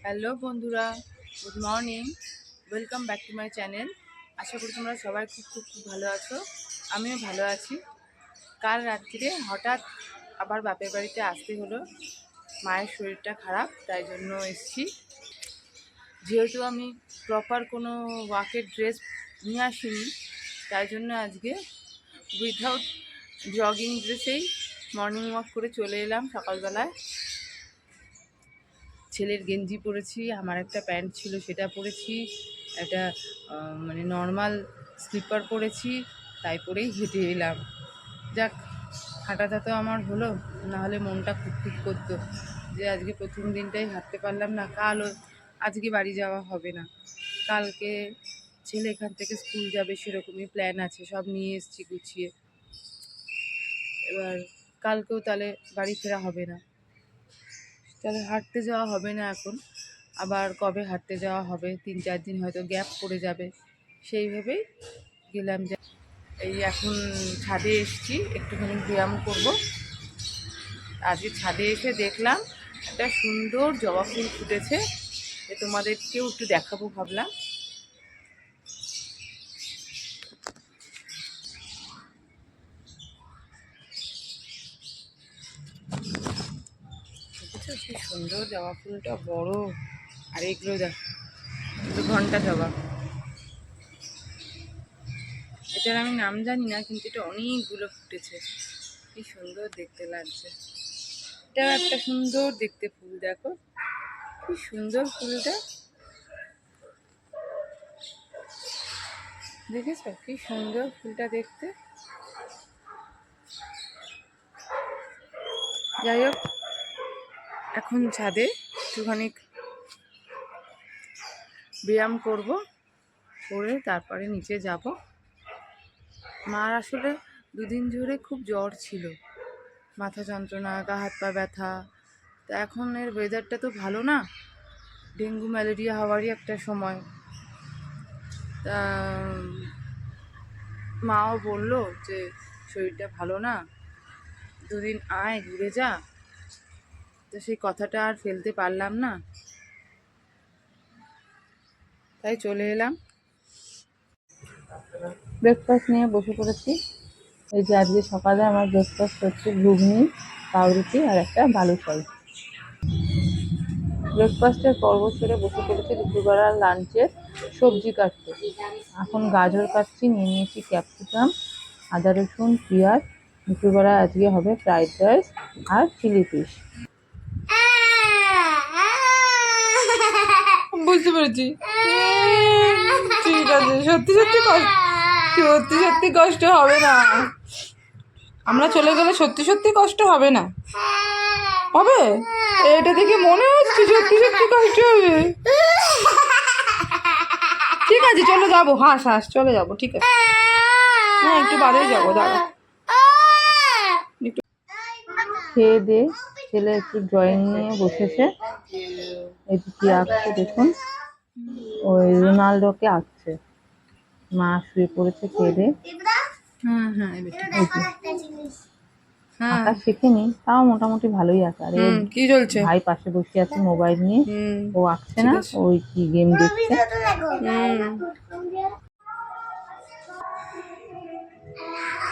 Hello বন্ধুরা, good morning. Welcome back to my channel. আশা করি তোমরা সবাই খুব ভালো আছো। আমিও ভালো আছি। কাল রাত্রিরে হঠাৎ আবার বাপের বাড়িতে আসতে হলো। মায়ের শরীরটা খারাপ, তাই জন্য এসেছি। যেহেতু আমি প্রপার কোনো ওয়াকের ড্রেস নিয়ে আসিনি, তাই জন্য আজকে উইথাউট জগিং ড্রেসেই মর্নিং ওয়াক করে চলে এলাম সকালবেলায়। ছেলের গেঞ্জি পরেছি, আমার একটা প্যান্ট ছিল সেটা পরেছি, একটা নর্মাল স্লিপার পরেছি, তাই পরেই হেঁটে এলাম। যাক, হাঁটাটা তো আমার হলো, নাহলে মনটা খুঁতখুত করতো যে আজকে প্রথম দিনটাই হাঁটতে পারলাম না। আজকে বাড়ি যাওয়া হবে না, কালকে ছেলে এখান থেকে স্কুল যাবে, সেরকমই প্ল্যান আছে, সব নিয়ে এসেছি গুছিয়ে। এবার কালকেও তাহলে বাড়ি ফেরা হবে না, তাহলে হাঁটতে যাওয়া হবে না। এখন আবার কবে হাঁটতে যাওয়া হবে, 3-4 দিন হয়তো গ্যাপ পড়ে যাবে, সেই ভেবেই গেলাম। যে এই এখন ছাদে এসেছি, একটুখানি ব্যায়াম করব। আজকে ছাদে এসে দেখলাম একটা সুন্দর জবা ফুল ফুটেছে, তোমাদেরকেও একটু দেখাবো ভাবলাম। বুঝেছো কি সুন্দর জবা ফুলটা, বড়। আর এগুলো দেখ, ঘন্টা জবা। এটার আমি নাম জানি না, কিন্তু এটা অনেকগুলো ফুটেছে, কি সুন্দর দেখতে লাগছে। এটা একটা সুন্দর দেখতে ফুল, দেখো কি সুন্দর ফুলটা, দেখেছো কি সুন্দর ফুলটা দেখতে। যাই হোক, এখন ছাদে একটুখানি ব্যায়াম করব, করে তারপরে নিচে যাব। মার আসলে 2 দিন ধরে খুব জ্বর ছিল, মাথা যন্ত্রণা, গা হাত পা ব্যথা। তা এখন এর ওয়েদারটা তো ভালো না, ডেঙ্গু ম্যালেরিয়া হওয়ারই একটা সময়। তা মাও বললো যে শরীরটা ভালো না, 2 দিন আয় ঘুরে যা। তো সেই কথাটা আর ফেলতে পারলাম না, তাই চলে এলাম। ব্রেকফাস্ট নিয়ে বসে পড়েছি। এই যে আজকে সকালে আমার ব্রেকফাস্ট হচ্ছে ঘুগনি, পাউরুটি আর একটা বালুশাই। ব্রেকফাস্টের পর্ব সেরে বসে পড়েছি দুপুরবেলার লাঞ্চের সবজি কাটতে। এখন গাজর কাটছি, নিয়ে নিয়েছি ক্যাপসিকাম, আদা রসুন পেঁয়াজ। দুপুরবেলা আজকে হবে ফ্রাইড রাইস আর চিলি ফিশ। বুঝতে পেরেছি, ঠিক আছে। সত্যি কষ্ট হবে না, আমরা চলে গেলে সত্যি কষ্ট হবে না, হবে? এটা দেখে মনে হচ্ছে সত্যি কষ্ট হবে। ঠিক আছে, চলে যাবো, হাস চলে যাবো, ঠিক আছে। হ্যাঁ, একটু বাদেই যাবো, দাঁড়া। খেয়ে দে, ছেলে একটু ড্রয়িং নিয়ে বসেছে, এটি কি আঁকছে দেখুন, ওই রোনাল্ডোকে আঁকছে। মা শুয়ে পড়েছে খেয়ে দে। আঁকা শেখেনি, তাও মোটামুটি ভালোই আঁকে। আর কি চলছে, ভাই পাশে বসে আছে মোবাইল নিয়ে, ও আঁকছে না, ওই কি গেম দেখছে।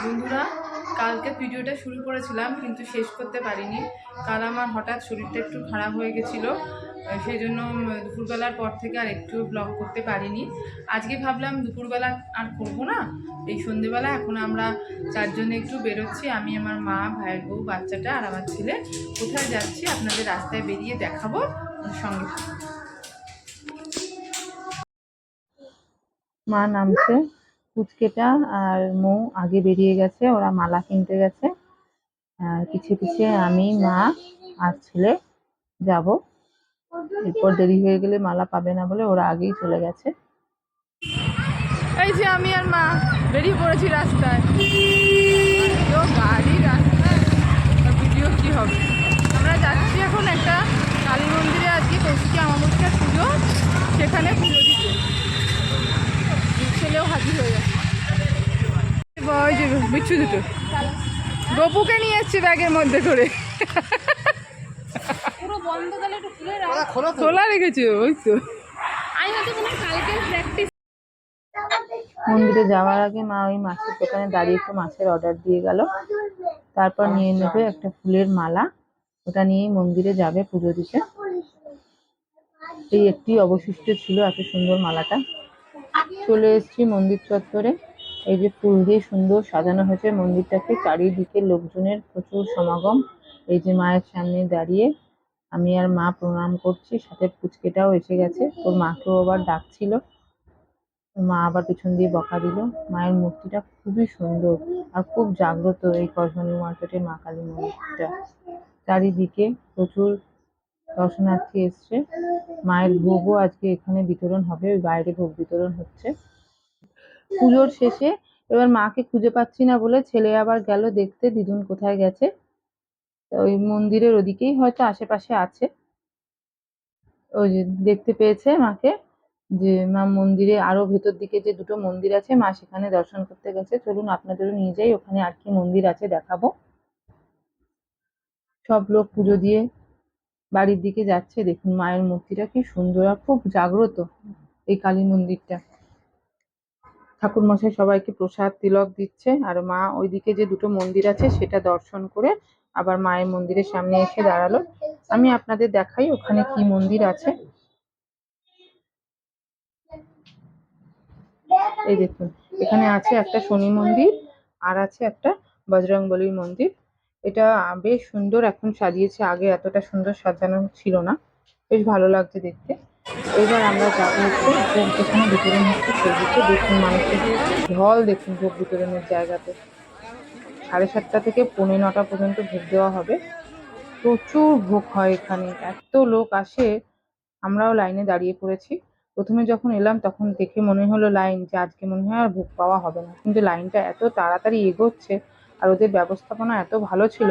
বন্ধুরা, কালকে ভিডিওটা শুরু করেছিলাম কিন্তু শেষ করতে পারিনি। কাল আমার হঠাৎ শরীরটা একটু খারাপ হয়ে গেছিলো, সেই জন্য দুপুরবেলার পর থেকে আর একটু ব্লগ করতে পারিনি। আজকে ভাবলাম দুপুরবেলা আর করবো না, এই সন্ধেবেলা এখন আমরা 4 জনে একটু বেরোচ্ছি, আমি, আমার মা, ভাইয়ের বউ, বাচ্চাটা আর আমার ছেলে। কোথায় যাচ্ছি আপনাদের রাস্তায় বেরিয়ে দেখাবো, সঙ্গে। মা নামছে, পুচকেটা আর মৌ আগে বেরিয়ে গেছে, ওরা মালা কিনতে গেছে। আর পিছিয়ে আমি, মা আর ছেলে যাব। এরপর দেরি হয়ে গেলে মালা পাবে না বলে ওরা আগেই চলে গেছে। এই যে আমি আর মা বেরিয়ে পড়েছি রাস্তায়, গাড়ি রাস্তায়, ভিডিও কি হবে। আমরা যাচ্ছি এখন একটা কালী মন্দিরে, আজকে কৌশিকী অমাবস্যার পুজো, সেখানে পুজো দিতে। ছেলেও হাজির হয়ে যাচ্ছে। ওই যে বিচ্ছু দুটো গপুকে নিয়ে এসছি ব্যাগের মধ্যে করে। বন্ধ তাহলে একটু খুলে রাখ। খোলা রেখেছো? ওই তো আমি হয়তো কোনো কালকে প্র্যাকটিস। মন্দিরে যাওয়ার আগে মা ওই মাছের দোকানে দাঁড়িয়ে একটু মাছের অর্ডার দিয়ে গেল, তারপর নিয়ে নেবে একটা ফুলের মালা, ওটা নিয়েই মন্দিরে যাবে পুজো দিতে। এই একটি অবশিষ্ট ছিল এত সুন্দর মালাটা। চলে এসেছি মন্দির চত্বরে। এই যে ফুল দিয়ে সুন্দর সাজানো হয়েছে মন্দিরটাকে, চারিদিকে লোকজনের প্রচুর সমাগম। এই যে মায়ের সামনে দাঁড়িয়ে আমি আর মা প্রণাম করছি, সাথে পুচকেটাও এসে গেছে, ওর মাকেও আবার ডাকছিল। মা আবার পিছন দিয়ে বকা দিল। মায়ের মূর্তিটা খুবই সুন্দর আর খুব জাগ্রত এই কসবানি মার্কেটের মা কালী মন্দিরটা। চারিদিকে প্রচুর দর্শনার্থী এসছে। মায়ের ভোগও আজকে এখানে বিতরণ হবে, ওই বাইরে ভোগ বিতরণ হচ্ছে। পুজোর শেষে এবার মাকে খুঁজে পাচ্ছি না বলে ছেলে আবার গেল দেখতে দিদুন কোথায় গেছে। ওই মন্দিরের ওদিকেই হয়তো আশেপাশে আছে। ওই যে দেখতে পেয়েছে মাকে, যে মা মন্দিরে আরো ভেতর দিকে যে দুটো মন্দির আছে মা সেখানে দর্শন করতে গেছে। চলুন আপনাদেরও নিয়ে যাই, ওখানে আর কি মন্দির আছে দেখাবো। সব লোক পুজো দিয়ে বাড়ির দিকে যাচ্ছে। দেখুন মায়ের মূর্তিটা কি সুন্দর আর খুব জাগ্রত এই কালী মন্দিরটা। ঠাকুর মশাই সবাইকে প্রসাদ তিলক দিচ্ছে, আর মা ওইদিকে যে দুটো মন্দির আছে সেটা দর্শন করে আবার মায়ের মন্দিরের সামনে এসে দাঁড়ালো। আমি আপনাদের দেখাই ওখানে কি মন্দির আছে। এই দেখুন এখানে আছে একটা শনি মন্দির আর আছে একটা বজরংবলীর মন্দির। এটা বেশ সুন্দর এখন সাজিয়েছে, আগে এতটা সুন্দর সাজানো ছিল না, বেশ ভালো লাগছে দেখতে। এবার আমরা যাবো হচ্ছে ভোগ যেখানে বিতরণ হচ্ছে সেদিকে। দেখুন মানুষের ঢল, দেখুন ভোগ বিতরণের জায়গাতে 7:30 থেকে 9:45 পর্যন্ত ভোগ দেওয়া হবে। প্রচুর ভোগ হয় এখানে, এত লোক আসে। আমরাও লাইনে দাঁড়িয়ে পড়েছি। প্রথমে যখন এলাম তখন দেখে মনে হলো লাইন, যে আজকে মনে হয় আর ভোগ পাওয়া হবে না, কিন্তু লাইনটা এত তাড়াতাড়ি এগোচ্ছে আর ওদের ব্যবস্থাপনা এত ভালো ছিল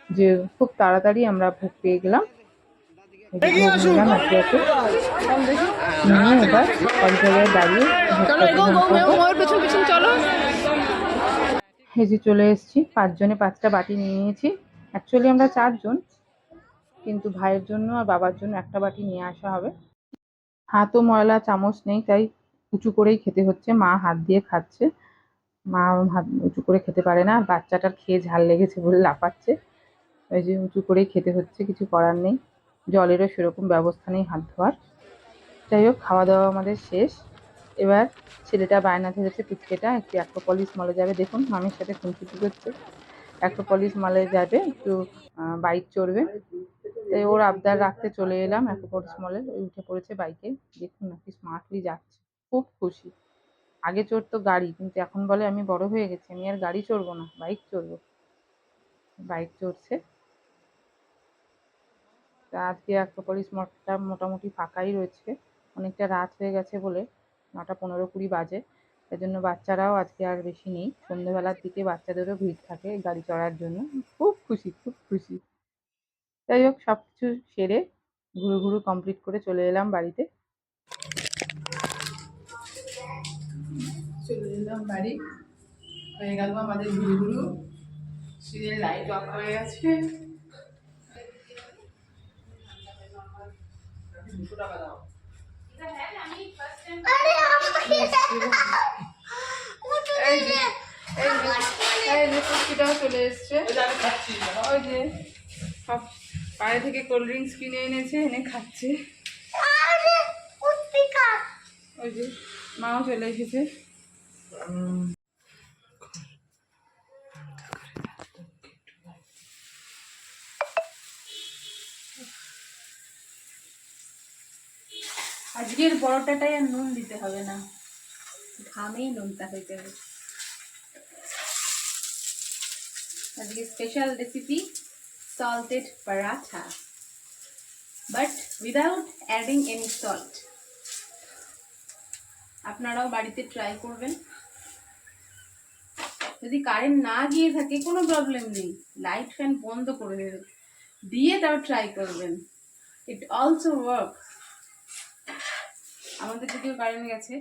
যে খুব তাড়াতাড়ি আমরা ভোগ পেয়ে গেলাম। এই যে ভোগ নিলাম একে একে, নিয়ে এবার এক জায়গায় দাঁড়িয়ে ভোগটা গ্রহণ করবো। এই যে চলে এসেছি, 5 জনে 5টা বাটি নিয়ে নিয়েছি। অ্যাকচুয়ালি আমরা 4 জন, কিন্তু ভাইয়ের জন্য আর বাবার জন্য একটা বাটি নিয়ে আসা হবে। হাতও ময়লা, চামচ নেই, তাই উঁচু করেই খেতে হচ্ছে। মা হাত দিয়ে খাচ্ছে, মা হাত উঁচু করে খেতে পারে না, বাচ্চাটার খেয়ে ঝাল লেগেছে বলে লাফাচ্ছে। ওই যে উঁচু করেই খেতে হচ্ছে, কিছু করার নেই। জলেরও সেরকম ব্যবস্থা নেই হাত ধোয়ার। যাই হোক, খাওয়া দাওয়া আমাদের শেষ। এবার ছেলেটা বায়না ধরেছে, পুচকেটা একটু অ্যাক্রোপলিস মলে যাবে। দেখুন মামির সাথে খুনসুটি করছে, অ্যাক্রোপলিস মলে যাবে, একটু বাইক চড়বে। তাই ওর আবদার রাখতে চলে এলাম অ্যাক্রোপলিস মলে। ওই উঠে পড়েছে বাইকে, দেখুন না কি স্মার্টলি যাচ্ছে, খুব খুশি। আগে চড়তো গাড়ি, কিন্তু এখন বলে আমি বড় হয়ে গেছি, আমি আর গাড়ি চড়বো না, বাইক চড়বো। বাইক চড়ছে। তা আজকে অ্যাক্রোপলিস মলটা মোটামুটি ফাঁকাই রয়েছে, অনেকটা রাত হয়ে গেছে বলে 9:15-20 বাজে। তাই জন্য বাচ্চারাও আজকে আর বেশি নেই। সন্ধ্যেবেলার দিকে বাচ্চাদেরও ভিড় থাকে গাড়ি চড়ার জন্য। খুব খুশি, খুব খুশি। যাই হোক, সবকিছু সেরে ঘুরু ঘুরু কমপ্লিট করে চলে এলাম বাড়িতে। চলে এলাম বাড়ি, হয়ে গেল আমাদের ঘুরু ঘুরু। সিঁড়ির লাইট অফ হয়ে গেছে। 200 টাকা দাও। এই যে পুচকিটাও চলে এসছে। ওই যে সব বাইরে থেকে কোল্ড ড্রিঙ্কস কিনে এনেছে, এনে খাচ্ছে। ওই যে মাও চলে এসেছে। আজকের পরোটাটাই আর নুন দিতে হবে না, ঘামেই নুনটা হয়ে যাবে। আজকে special recipe salted paratha, but without adding any salt. আপনারাও বাড়িতে ট্রাই করবেন। যদি কারেন্ট না গিয়ে থাকে কোনো প্রবলেম নেই, লাইট ফ্যান বন্ধ করে দিয়ে তাও ট্রাই করবেন, ইট অলসো ওয়ার্ক। আমাদের যদিও কারেন্ট গেছে।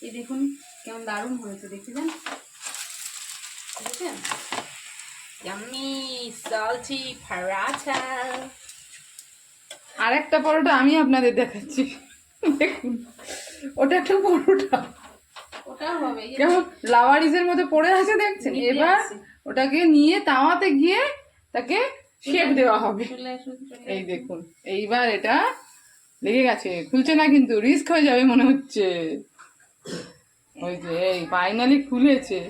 এই দেখুন কেমন দারুণ হয়েছে, দেখেছেন? দেখেছেন ইয়াম্মি সালচি পরাঠা। আর একটা পরোটা আমি আপনাদের দেখাচ্ছি, দেখুন ওটা একটা পরোটা ওটাও হবে কেমন লাওয়ারিজের মতো পড়ে আছে দেখছেন। নিচে এবার আছে। ওটাকে নিয়ে তাওয়াতে গিয়ে তাকে শেপ দেওয়া হবে। চলে আসুন, চলে এই আসুন। দেখুন এইবার এটা লেগে গেছে, খুলছে না কিন্তু, রিস্ক হয়ে যাবে মনে হচ্ছে। ওই যে এই ফাইনালি খুলেছে,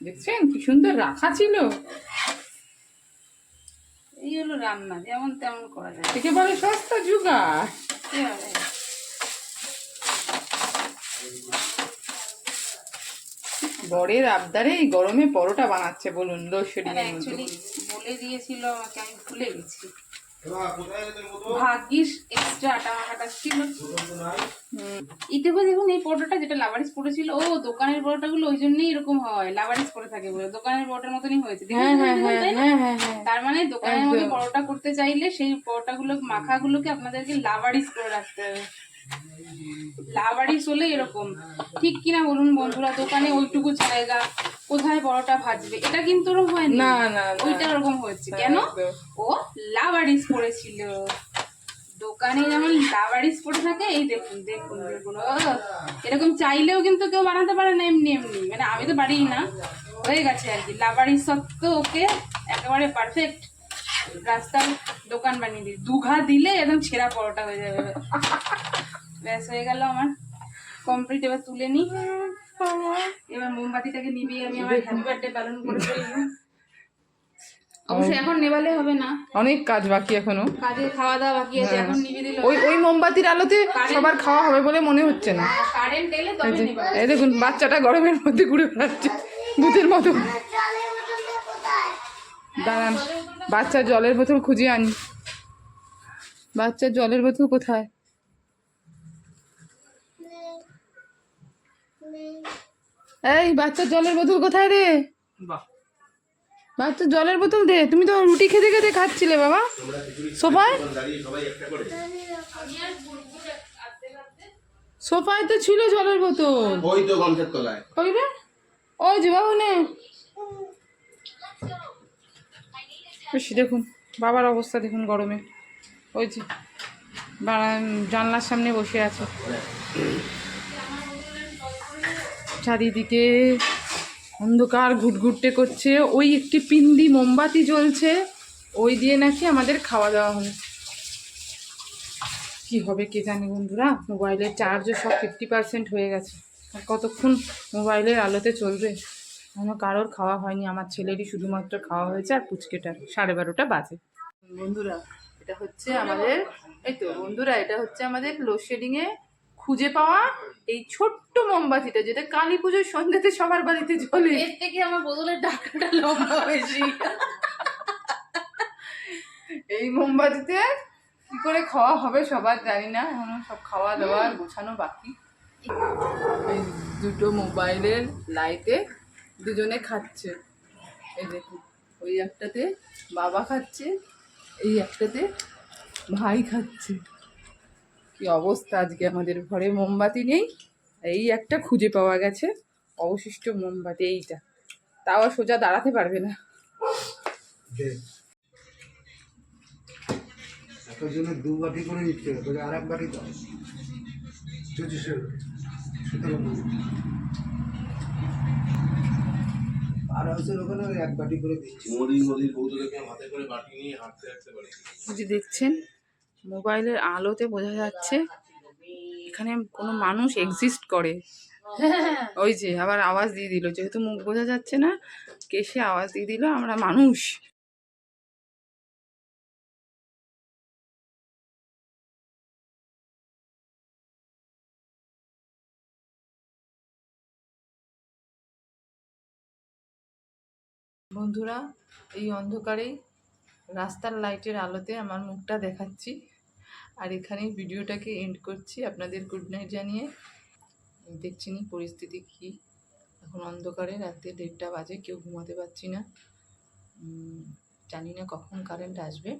দেখছেন কি সুন্দর রাখা ছিল। এই হলো রান্না, যেমন তেমন করা যায়। একেবারে সস্তা জুগাড়। কি হবে? বরের আবদারে এই গরমে পরোটা বানাচ্ছে বলুন, লোডশেডিং এর মধ্যে। অ্যাকচুয়ালি বলে দিয়েছিল আমাকে, আমি ভুলে গেছি। ভাগ্যিস এক্সট্রা আটা মাখাটা ছিল। এই দেখো দেখুন, এই পরোটাটা যেটা লাভারিস পড়েছিল, ও দোকানের পরোটাগুলো ওই জন্যই এরকম হয়, লাভারিস পড়ে থাকে বলে। দোকানের পরোটার মতনই হয়েছে, দেখুন, হ্যাঁ হ্যাঁ দেখুন, হ্যাঁ তাই না? হ্যাঁ হ্যাঁ হ্যাঁ। তার মানে দোকানের মধ্যে একদম। পরোটা করতে চাইলে সেই পরোটাগুলো মাখাগুলোকে আপনাদেরকে লাভারিস করে রাখতে হবে। লাভারিস হলে এরকম, ঠিক কিনা বলুন বন্ধুরা? দোকানে ওইটুকু জায়গা, কোথায় পরোটা ভাজবে, এটা কিন্তু ওরকম হয়নি। না না না। ওইটা ওরকম হয়েছে কেন? একদম। ও লাভারিস পড়েছিল। দোকানে যেমন লাভারিস পড়ে থাকে, এই দেখুন দেখুন দেখুন, ও এরকম চাইলেও কিন্তু কেউ বানাতে পারে না এমনি এমনি, মানে আমি তো পারি না, হয়ে গেছে আর কি। লাভারিস সত্ত্বেও ওকে একেবারে পারফেক্ট রাস্তার দোকান বানিয়ে দিই। দুঘা দিলে একদম ছেঁড়া পরোটা হয়ে যাবে। ব্যাস হয়ে গেল আমার কমপ্লিট। এবার তুলে নিই, এবার মোমবাতিটাকে নিভিয়ে আমি আমার হ্যাপি বার্থডে পালন করে ফেলবো। অবশ্যই এখন নেভালে হবে না, অনেক কাজ বাকি এখনো। কাজে খাওয়া দাওয়া বাকি আছে, এখন নিভিয়ে দিলে ওই ওই মোমবাতির আলোতে সবার খাওয়া হবে বলে মনে হচ্ছে না। কারেন্ট এলে তবে নেবা। এই দেখুন বাচ্চাটা গরমের মধ্যে ঘুরে বেড়াচ্ছে ভূতের মতো। দাঁড়ান, বাচ্চার জলের বোতল খুঁজে আনি। বাচ্চার জলের বোতল কোথায়? এই বাচ্চার জলের বোতল কোথায় রে? বাচ্চার জলের বোতল দে। তুমি তো রুটি খেতে খেতে খাচ্ছিলে বাবা সোফায়। সোফায় তো ছিল জলের বোতল। ওই তো গমছের তলায়। ওই রে, ওই যে বাবু নে। বেশ দেখুন বাবার অবস্থা দেখুন গরমে, ওই যে জানলার সামনে বসে আছে। চারিদিকে অন্ধকার ঘুটঘুটে করছে, ওই একটি পিন্দি মোমবাতি জ্বলছে, ওই দিয়ে নাকি আমাদের খাওয়া দাওয়া হবে। কি হবে কে জানে বন্ধুরা, মোবাইলের চার্জও সব 50% হয়ে গেছে। আর কতক্ষণ মোবাইলের আলোতে চলবে? এখনো কারোর খাওয়া হয়নি, আমার ছেলেরই শুধুমাত্র খাওয়া হয়েছে, আর পুচকেটার 12:30 বাজে। বন্ধুরা এটা হচ্ছে আমাদের, এই তো বন্ধুরা এটা হচ্ছে আমাদের লোডশেডিংয়ে খুঁজে পাওয়া এই ছোট্ট মোমবাতিটা, যেটা কালী পুজোর সন্ধ্যেতে সবার বাড়িতে জ্বলে। এর থেকে আমার বদলের ডাকাটা লম্বা বেশি। এই মোমবাতিতে কি করে খাওয়া হবে সবার জানি না, এখনো সব খাওয়া দাওয়া গোছানো বাকি। এই দুটো মোবাইলের লাইটে দুজনে খাচ্ছে, এই দেখুন, ওই একটাতে বাবা খাচ্ছে, এই একটাতে ভাই খাচ্ছে। কি অবস্থা আজকে আমাদের ঘরে মোমবাতি নেই, এই একটা খুঁজে পাওয়া গেছে অবশিষ্ট মোমবাতি, এইটা তাও সোজা দাঁড়াতে পারবে না। এত জন্য 2 বাটি করে নিচ্ছে, তোকে আর এক বাটি দাও। 25 আর হচ্ছে ওখানে ওই 1 বাটি করে দিচ্ছে। মোদির বউদেরকে হাতে করে বাটি নিয়ে হাঁটতে হাঁটতে বাড়ি। এই যে দেখছেন মোবাইলের আলোতে বোঝা যাচ্ছে এখানে কোনো মানুষ এক্সিস্ট করে। ওই যে আবার আওয়াজ দিয়ে দিল, যেহেতু মুখ বোঝা যাচ্ছে না, কেসে আওয়াজ দিয়ে দিল আমরা মানুষ। বন্ধুরা এই অন্ধকারেই রাস্তার লাইটের আলোতে আমার মুখটা দেখাচ্ছি, আর এখানেই ভিডিওটাকে এন্ড করছি। আপনাদের গুড নাইট জানিয়ে, দেখছিনি পরিস্থিতি কি, এখন অন্ধকারে রাতে 1:30 বাজে, কেউ ঘুমাতে পারছি না। জানি না কখন কারেন্ট আসবে।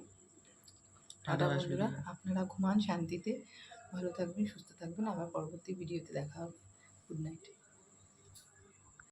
টাটা বন্ধুরা, আপনারা ঘুমান শান্তিতে, ভালো থাকবেন, সুস্থ থাকবেন, আবার পরবর্তী ভিডিওতে দেখা হবে। Good night.